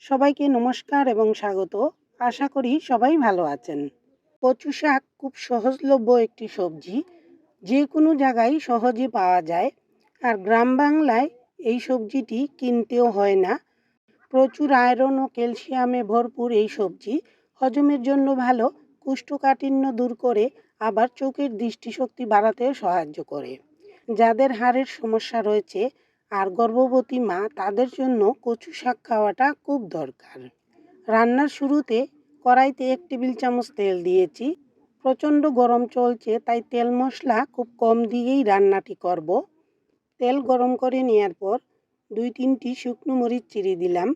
সবাইকে নমস্কার এবং স্বাগত। আশা করি সবাই ভালো আছেন। কচু শাক খুব সহজলভ্য একটি সবজি, যে কোনো জায়গায় সহজে পাওয়া যায়। আর গ্রাম বাংলায় এই সবজিটি কিনতেও হয় না। প্রচুর আয়রন ও ক্যালসিয়ামে ভরপুর এই সবজি হজমের জন্য ভালো, কোষ্ঠকাঠিন্য দূর করে, আবার চোখের দৃষ্টিশক্তি বাড়াতেও সাহায্য করে। যাদের হাড়ের সমস্যা রয়েছে আর গর্ভবতী মা, তাদের জন্য কচু শাক খাওয়াটা খুব দরকার। রান্নার শুরুতে কড়াইতে 1 টেবিল চামচ তেল দিয়েছি। প্রচণ্ড গরম চলছে, তাই তেল মশলা খুব কম দিয়েই রান্নাটি করব। তেল গরম করে নেওয়ার পর 2-3টি শুকনো মরিচ চিড়ে দিলাম।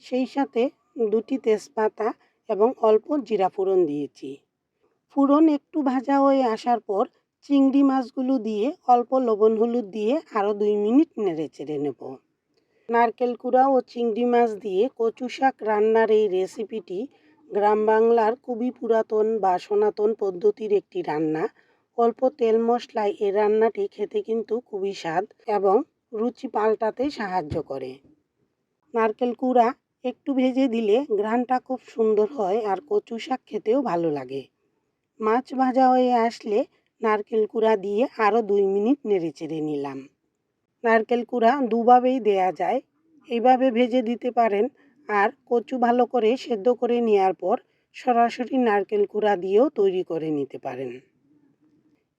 সেই সাথে 2টি তেজপাতা এবং অল্প জিরা ফোড়ন দিয়েছি। ফোড়ন একটু ভাজা হয়ে আসার পর চিংড়ি মাছগুলো দিয়ে অল্প লবণ হলুদ দিয়ে আরও 2 মিনিট নেড়েচেড়ে নেব। নারকেল কুড়া ও চিংড়ি মাছ দিয়ে কচু শাক রান্নার এই রেসিপিটি গ্রাম বাংলার খুবই পুরাতন বা সনাতন পদ্ধতির একটি রান্না। অল্প তেল মশলায় এই রান্নাটি খেতে কিন্তু খুবই স্বাদ এবং রুচি পাল্টাতে সাহায্য করে। নারকেল কুড়া একটু ভেজে দিলে ঘ্রাণটা খুব সুন্দর হয় আর কচু শাক খেতেও ভালো লাগে। মাছ ভাজা হয়ে আসলে নারকেল কুড়া দিয়ে আরও 2 মিনিট নেড়েচেড়ে নিলাম। নারকেল কুড়া দুভাবেই দেয়া যায়, এইভাবে ভেজে দিতে পারেন, আর কচু ভালো করে সেদ্ধ করে নেওয়ার পর সরাসরি নারকেল কুড়া দিয়েও তৈরি করে নিতে পারেন।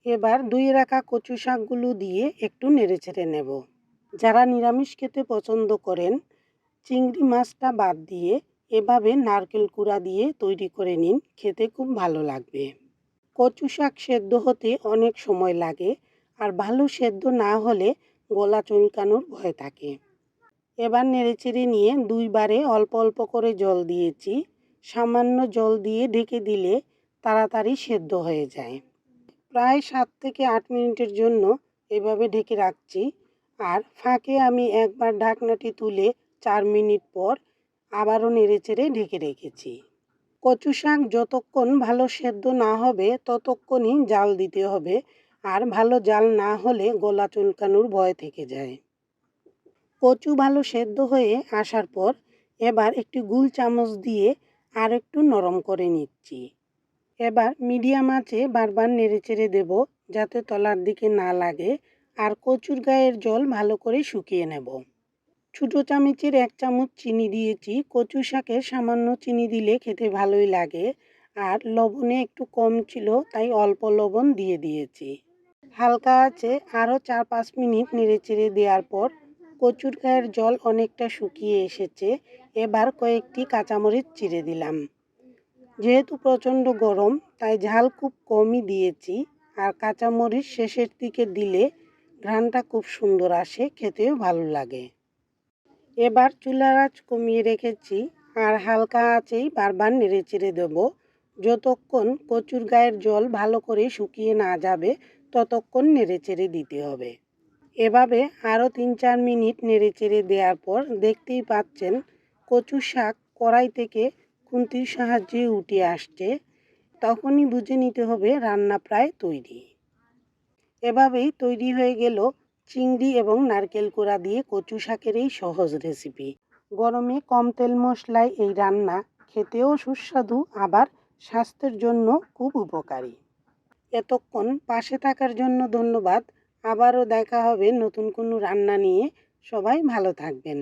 এবার ধুয়ে রাখা কচু শাকগুলো দিয়ে একটু নেড়েচেড়ে নেব। যারা নিরামিষ খেতে পছন্দ করেন, চিংড়ি মাছটা বাদ দিয়ে এভাবে নারকেল কুড়া দিয়ে তৈরি করে নিন, খেতে খুব ভালো লাগবে। কচু শাক সেদ্ধ হতে অনেক সময় লাগে, আর ভালো সেদ্ধ না হলে গলা চুলকানোর ভয় থাকে। এবার নেড়েচেড়ে নিয়ে 2 বারে অল্প অল্প করে জল দিয়েছি। সামান্য জল দিয়ে ঢেকে দিলে তাড়াতাড়ি সেদ্ধ হয়ে যায়। প্রায় 7 থেকে 8 মিনিটের জন্য এভাবে ঢেকে রাখছি। আর ফাঁকে আমি একবার ঢাকনাটি তুলে 4 মিনিট পর আবারও নেড়েচেড়ে ঢেকে রেখেছি। কচু শাক যতক্ষণ ভালো সেদ্ধ না হবে ততক্ষণই জাল দিতে হবে, আর ভালো জাল না হলে গলা চুলকানোর ভয় থেকে যায়। কচু ভালো সেদ্ধ হয়ে আসার পর এবার একটি গুল চামচ দিয়ে আর একটু নরম করে নিচ্ছি। এবার মিডিয়াম আঁচে বারবার নেড়েচেড়ে দেব, যাতে তলার দিকে না লাগে, আর কচুর গায়ের জল ভালো করে শুকিয়ে নেব। ছোটো চামচের 1 চামচ চিনি দিয়েছি। কচু শাকে সামান্য চিনি দিলে খেতে ভালোই লাগে, আর লবণে একটু কম ছিল তাই অল্প লবণ দিয়ে দিয়েছি। হালকা আছে আরও 4-5 মিনিট নেড়েচেড়ে দেওয়ার পর কচুর গায়ের জল অনেকটা শুকিয়ে এসেছে। এবার কয়েকটি কাঁচামরিচ চিড়ে দিলাম। যেহেতু প্রচণ্ড গরম তাই ঝাল খুব কমই দিয়েছি, আর কাঁচামরিচ শেষের দিকে দিলে ঘ্রাণটা খুব সুন্দর আসে, খেতেও ভালো লাগে। এবার চুলার আঁচ কমিয়ে রেখেছি, আর হালকা আঁচেই বারবার নেড়েচেড়ে দেব। যতক্ষণ কচুর গায়ের জল ভালো করে শুকিয়ে না যাবে ততক্ষণ নেড়েচেড়ে দিতে হবে। এভাবে আরও 3-4 মিনিট নেড়েচেড়ে দেওয়ার পর দেখতেই পাচ্ছেন কচু শাক কড়াই থেকে খুন্তির সাহায্যে উঠে আসছে। তখনই বুঝে নিতে হবে রান্না প্রায় তৈরি। এভাবেই তৈরি হয়ে গেল চিংড়ি এবং নারকেল কোড়া দিয়ে কচু শাকের এই সহজ রেসিপি। গরমে কম তেল মশলায় এই রান্না খেতেও সুস্বাদু, আবার স্বাস্থ্যের জন্য খুব উপকারী। এতক্ষণ পাশে থাকার জন্য ধন্যবাদ। আবারও দেখা হবে নতুন কোনো রান্না নিয়ে। সবাই ভালো থাকবেন।